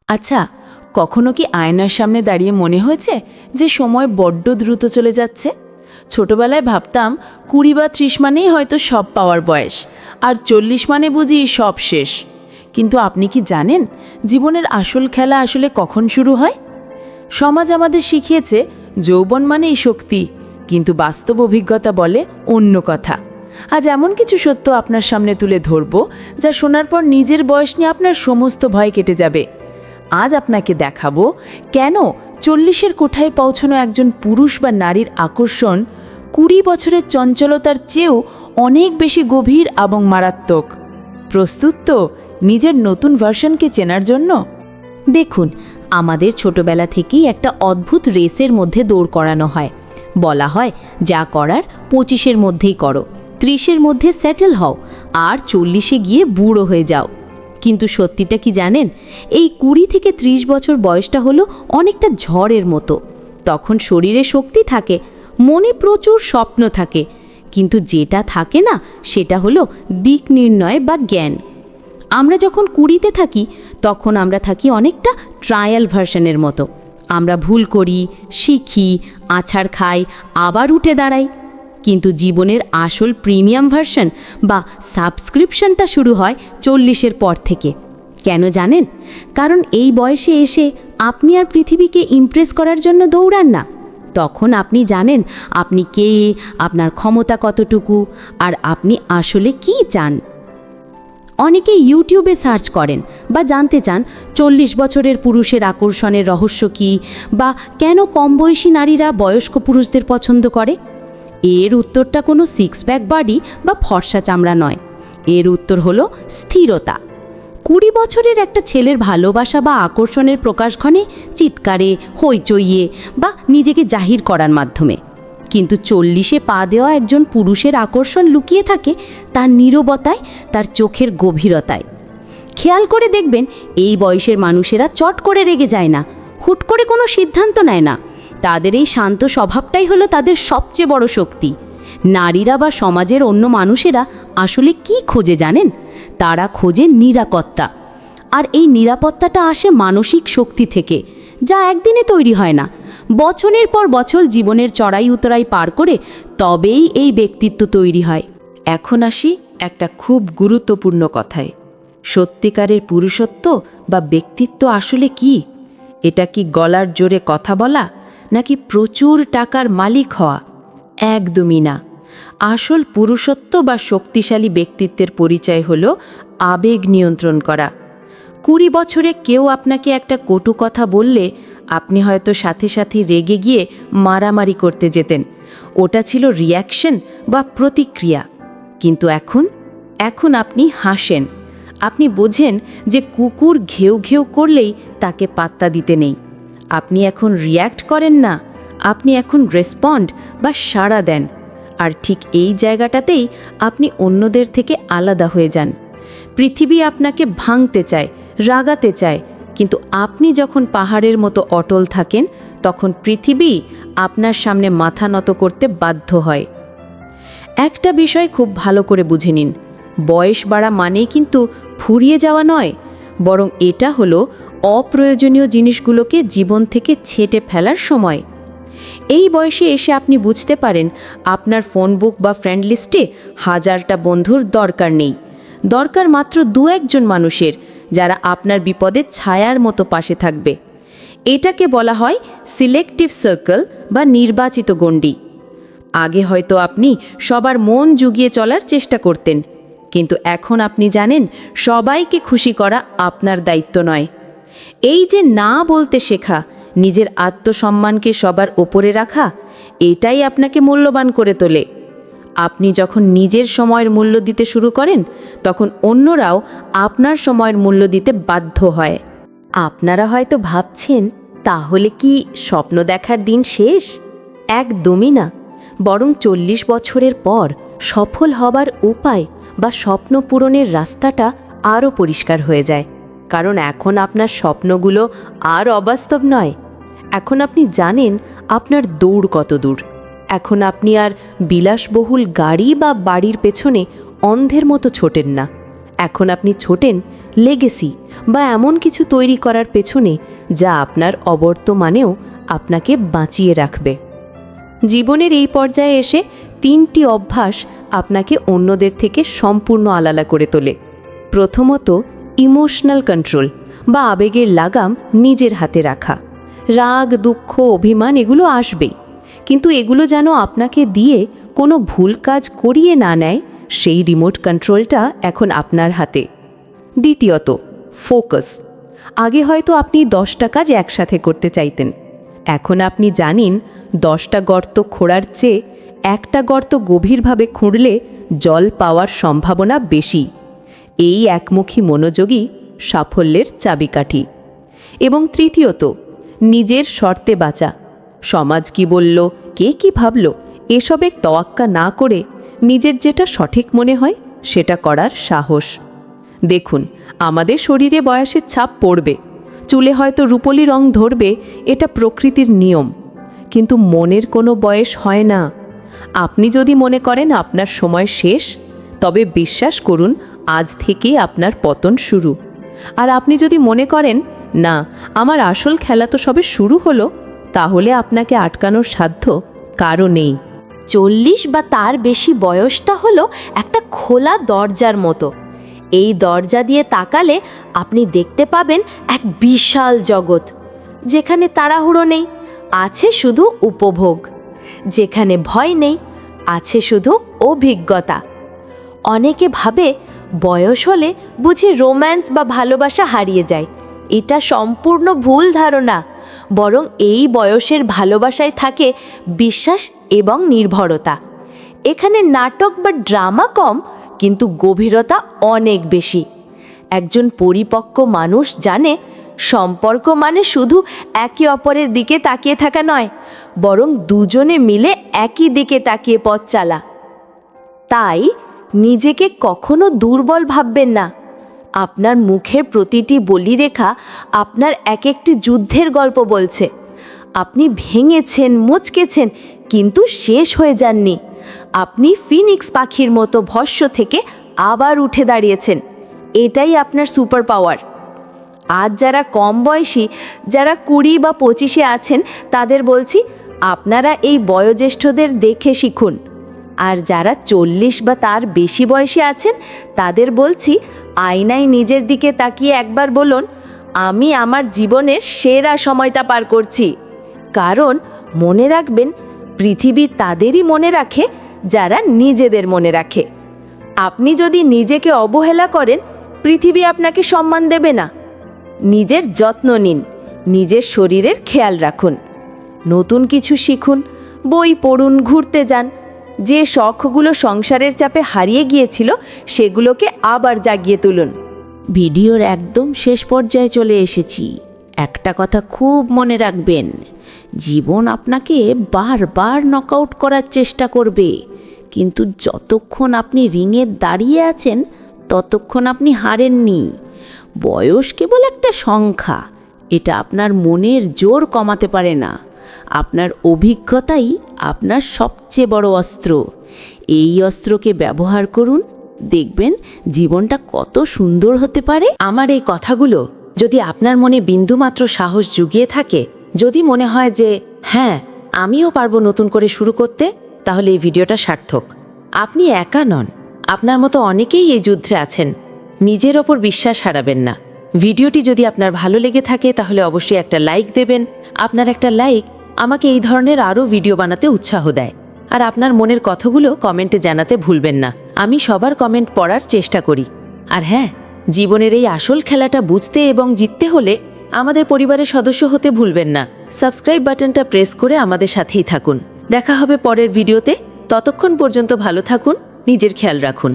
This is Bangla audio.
আচ্ছা, কখনো কি আয়নার সামনে দাঁড়িয়ে মনে হয়েছে যে সময় বড্ড দ্রুত চলে যাচ্ছে? ছোটবেলায় ভাবতাম 20 বা 30 মানেই হয়তো সব পাওয়ার বয়স, আর 40 মানে বুঝি সব শেষ। কিন্তু আপনি কি জানেন জীবনের আসল খেলা আসলে কখন শুরু হয়? সমাজ আমাদের শিখিয়েছে যৌবন মানেই শক্তি, কিন্তু বাস্তব অভিজ্ঞতা বলে অন্য কথা। আজ এমন কিছু সত্য আপনার সামনে তুলে ধরব যা শোনার পর নিজের বয়স নিয়ে আপনার সমস্ত ভয় কেটে যাবে। আজ আপনাকে দেখাবো কেন 40-এর কোঠায় পৌঁছানো একজন পুরুষ বা নারীর আকর্ষণ 20 বছরের চঞ্চলতার চেয়েও অনেক বেশি গভীর এবং মারাত্মক। প্রস্তুত তো নিজের নতুন ভার্সনকে চেনার জন্য? দেখুন, আমাদের ছোটবেলা থেকেই একটা অদ্ভুত রেসের মধ্যে দৌড় করানো হয়। বলা হয় যা করার 25-এর মধ্যেই করো, 30-এর মধ্যে সেটেল হও, আর 40-এ গিয়ে বুড়ো হয়ে যাও। কিন্তু সত্যিটা কি জানেন? এই 20 থেকে 30 বছর বয়সটা হলো অনেকটা ঝড়ের মতো। তখন শরীরে শক্তি থাকে, মনে প্রচুর স্বপ্ন থাকে, কিন্তু যেটা থাকে না সেটা হলো দিক নির্ণয় বা জ্ঞান। আমরা যখন 20-তে থাকি তখন আমরা থাকি অনেকটা ট্রায়াল ভার্সনের মতো। আমরা ভুল করি, শিখি, আছাড় খাই, আবার উঠে দাঁড়াই। কিন্তু জীবনের আসল প্রিমিয়াম ভার্সন বা সাবস্ক্রিপশনটা শুরু হয় 40-এর পর থেকে। কেন জানেন? কারণ এই বয়সে এসে আপনি আর পৃথিবীকে ইমপ্রেস করার জন্য দৌড়ান না। তখন আপনি জানেন আপনি কে, আপনার ক্ষমতা কতটুকু, আর আপনি আসলে কি চান। অনেকে ইউটিউবে সার্চ করেন বা জানতে চান 40 বছরের পুরুষের আকর্ষণের রহস্য কী, বা কেন কম বয়সী নারীরা বয়স্ক পুরুষদের পছন্দ করে। এর উত্তরটা কোনো সিক্স প্যাক বডি বা ফর্সা চামড়া নয়। এর উত্তর হলো স্থিরতা। 20 বছরের একটা ছেলের ভালোবাসা বা আকর্ষণের প্রকাশ ঘটে চিৎকারে, হইচইয়ে বা নিজেকে জাহির করার মাধ্যমে। কিন্তু 40-এ পা দেওয়া একজন পুরুষের আকর্ষণ লুকিয়ে থাকে তার নীরবতায়, তার চোখের গভীরতায়। খেয়াল করে দেখবেন এই বয়সের মানুষেরা চট করে রেগে যায় না, হুট করে কোনো সিদ্ধান্ত নেয় না। তাদের এই শান্ত স্বভাবটাই হলো তাদের সবচেয়ে বড় শক্তি। নারীরা বা সমাজের অন্য মানুষেরা আসলে কি খোঁজে জানেন? তারা খোঁজে নিরাপত্তা। আর এই নিরাপত্তাটা আসে মানসিক শক্তি থেকে, যা একদিনে তৈরি হয় না। বছরের পর বছর জীবনের চড়াই উতরাই পার করে তবেই এই ব্যক্তিত্ব তৈরি হয়। এখন আসি একটা খুব গুরুত্বপূর্ণ কথায়। সত্যিকারের পুরুষত্ব বা ব্যক্তিত্ব আসলে কি? এটা কি গলার জোরে কথা বলা, নাকি প্রচুর টাকার মালিক হওয়া? একদমই না। আসল পুরুষত্ব বা শক্তিশালী ব্যক্তিত্বের পরিচয় হলো আবেগ নিয়ন্ত্রণ করা। 20 বছরে কেউ আপনাকে একটা কটু কথা বললে আপনি হয়তো সাথে সাথে রেগে গিয়ে মারামারি করতে যেতেন। ওটা ছিল রিয়াকশন বা প্রতিক্রিয়া। কিন্তু এখন আপনি হাসেন। আপনি বোঝেন যে কুকুর ঘেউ ঘেউ করলেই তাকে পাত্তা দিতে নেই। আপনি এখন রিয়্যাক্ট করেন না, আপনি এখন রেসপন্ড বা সাড়া দেন। আর ঠিক এই জায়গাটাতেই আপনি অন্যদের থেকে আলাদা হয়ে যান। পৃথিবী আপনাকে ভাঙতে চায়, রাগাতে চায়, কিন্তু আপনি যখন পাহাড়ের মতো অটল থাকেন তখন পৃথিবী আপনার সামনে মাথা নত করতে বাধ্য হয়। একটা বিষয় খুব ভালো করে বুঝে নিন, বয়স বাড়া মানেই কিন্তু ফুরিয়ে যাওয়া নয়, বরং এটা হলো অপ্রয়োজনীয় জিনিসগুলোকে জীবন থেকে ছেঁটে ফেলার সময়। এই বয়সে এসে আপনি বুঝতে পারেন আপনার ফোন বুক বা ফ্রেন্ড লিস্টে 1000টা বন্ধুর দরকার নেই। দরকার মাত্র 2-1 মানুষের, যারা আপনার বিপদে ছায়ার মতো পাশে থাকবে। এটাকে বলা হয় সিলেক্টিভ সার্কেল বা নির্বাচিত গণ্ডি। আগে হয়তো আপনি সবার মন জুগিয়ে চলার চেষ্টা করতেন, কিন্তু এখন আপনি জানেন সবাইকে খুশি করা আপনার দায়িত্ব নয়। এই যে না বলতে শেখা, নিজের আত্মসম্মানকে সবার ওপরে রাখা, এটাই আপনাকে মূল্যবান করে তোলে। আপনি যখন নিজের সময়ের মূল্য দিতে শুরু করেন তখন অন্যরাও আপনার সময়ের মূল্য দিতে বাধ্য হয়। আপনারা হয়তো ভাবছেন, তাহলে কি স্বপ্ন দেখার দিন শেষ? একদমই না, বরং 40 বছরের পর সফল হবার উপায় বা স্বপ্ন পূরণের রাস্তাটা আরও পরিষ্কার হয়ে যায়। কারণ এখন আপনার স্বপ্নগুলো আর অবাস্তব নয়। এখন আপনি জানেন আপনার দৌড় কত দূর। এখন আপনি আর বিলাসবহুল গাড়ি বা বাড়ির পেছনে অন্ধের মতো ছোটেন না। এখন আপনি ছোটেন লেগেসি বা এমন কিছু তৈরি করার পেছনে যা আপনার অবর্তমানেও আপনাকে বাঁচিয়ে রাখবে। জীবনের এই পর্যায়ে এসে 3টি অভ্যাস আপনাকে অন্যদের থেকে সম্পূর্ণ আলাদা করে তোলে। প্রথমত, ইমোশনাল কন্ট্রোল বা আবেগের লাগাম নিজের হাতে রাখা। রাগ, দুঃখ, অভিমান এগুলো আসবেই, কিন্তু এগুলো যেন আপনাকে দিয়ে কোনো ভুল কাজ করিয়ে না নেয়, সেই রিমোট কন্ট্রোলটা এখন আপনার হাতে। দ্বিতীয়ত, ফোকাস। আগে হয়তো আপনি 10টা কাজ একসাথে করতে চাইতেন, এখন আপনি জানেন 10টা গর্ত খোঁড়ার চেয়ে একটা গর্ত গভীরভাবে খুঁড়লে জল পাওয়ার সম্ভাবনা বেশি। এই একমুখী মনোযোগই সাফল্যের চাবিকাঠি। এবং তৃতীয়ত, নিজের শর্তে বাঁচা। সমাজ কি বলল, কে কি ভাবল, এসবে তোয়াক্কা না করে নিজের যেটা সঠিক মনে হয় সেটা করার সাহস। দেখুন, আমাদের শরীরে বয়সের ছাপ পড়বে, চুলে হয়তো রূপলি রং ধরবে, এটা প্রকৃতির নিয়ম, কিন্তু মনের কোনো বয়স হয় না। আপনি যদি মনে করেন আপনার সময় শেষ, তবে বিশ্বাস করুন আজ থেকেই আপনার পতন শুরু। আর আপনি যদি মনে করেন না, আমার আসল খেলা তো সবে শুরু হলো, তাহলে আপনাকে আটকানোর সাধ্য কারও নেই। 40 বা তার বেশি বয়সটা হলো একটা খোলা দরজার মতো। এই দরজা দিয়ে তাকালে আপনি দেখতে পাবেন এক বিশাল জগৎ, যেখানে তাড়াহুড়ো নেই, আছে শুধু উপভোগ। যেখানে ভয় নেই, আছে শুধু অভিজ্ঞতা। অনেকে ভাবে বয়স হলে বুঝি রোম্যান্স বা ভালোবাসা হারিয়ে যায়। এটা সম্পূর্ণ ভুল ধারণা। বরং এই বয়সের ভালোবাসায় থাকে বিশ্বাস এবং নির্ভরতা। এখানে নাটক বা ড্রামা কম, কিন্তু গভীরতা অনেক বেশি। একজন পরিপক্ক মানুষ জানে সম্পর্ক মানে শুধু একে অপরের দিকে তাকিয়ে থাকা নয়, বরং দুজনে মিলে একই দিকে তাকিয়ে পথ চালা। তাই নিজেকে কখনো দুর্বল ভাববেন না। আপনার মুখের প্রতিটি বলিরেখা আপনার এক একটি যুদ্ধের গল্প বলছে। আপনি ভেঙেছেন, মুচকেছেন, কিন্তু শেষ হয়ে যাননি। আপনি ফিনিক্স পাখির মতো ভস্ম থেকে আবার উঠে দাঁড়িয়েছেন। এটাই আপনার সুপার পাওয়ার। আজ যারা কম বয়সী, যারা 20 বা 25-এ আছেন, তাদের বলছি আপনারা এই বয়োজ্যেষ্ঠদের দেখে শিখুন। আর যারা 40 বা তার বেশি বয়সে আছেন, তাদের বলছি আয়নায় নিজের দিকে তাকিয়ে একবার বলুন, আমি আমার জীবনের সেরা সময়টা পার করছি। কারণ মনে রাখবেন, পৃথিবী তাদেরই মনে রাখে যারা নিজেদের মনে রাখে। আপনি যদি নিজেকে অবহেলা করেন, পৃথিবী আপনাকে সম্মান দেবে না। নিজের যত্ন নিন, নিজের শরীরের খেয়াল রাখুন, নতুন কিছু শিখুন, বই পড়ুন, ঘুরতে যান। যে শখগুলো সংসারের চাপে হারিয়ে গিয়েছিল, সেগুলোকে আবার জাগিয়ে তুলুন। ভিডিওর একদম শেষ পর্যায়ে চলে এসেছি। একটা কথা খুব মনে রাখবেন, জীবন আপনাকে বারবার নকআউট করার চেষ্টা করবে, কিন্তু যতক্ষণ আপনি রিংয়ে দাঁড়িয়ে আছেন ততক্ষণ আপনি হারেননি। বয়স কেবল একটা সংখ্যা, এটা আপনার মনের জোর কমাতে পারে না। আপনার অভিজ্ঞতাই আপনার সবচেয়ে বড় অস্ত্র। এই অস্ত্রকে ব্যবহার করুন, দেখবেন জীবনটা কত সুন্দর হতে পারে। আমার এই কথাগুলো যদি আপনার মনে বিন্দুমাত্র সাহস জুগিয়ে থাকে, যদি মনে হয় যে হ্যাঁ, আমিও পারবো নতুন করে শুরু করতে, তাহলে এই ভিডিওটা সার্থক। আপনি একা নন, আপনার মতো অনেকেই এই যুদ্ধে আছেন। নিজের ওপর বিশ্বাস হারাবেন না। ভিডিওটি যদি আপনার ভালো লেগে থাকে, তাহলে অবশ্যই একটা লাইক দেবেন। আপনার একটা লাইক আমাকে এই ধরনের আরও ভিডিও বানাতে উৎসাহ দেয়। আর আপনার মনের কথাগুলো কমেন্টে জানাতে ভুলবেন না। আমি সবার কমেন্ট পড়ার চেষ্টা করি। আর হ্যাঁ, জীবনের এই আসল খেলাটা বুঝতে এবং জিততে হলে আমাদের পরিবারের সদস্য হতে ভুলবেন না। সাবস্ক্রাইব বাটনটা প্রেস করে আমাদের সাথেই থাকুন। দেখা হবে পরের ভিডিওতে। ততক্ষণ পর্যন্ত ভালো থাকুন, নিজের খেয়াল রাখুন।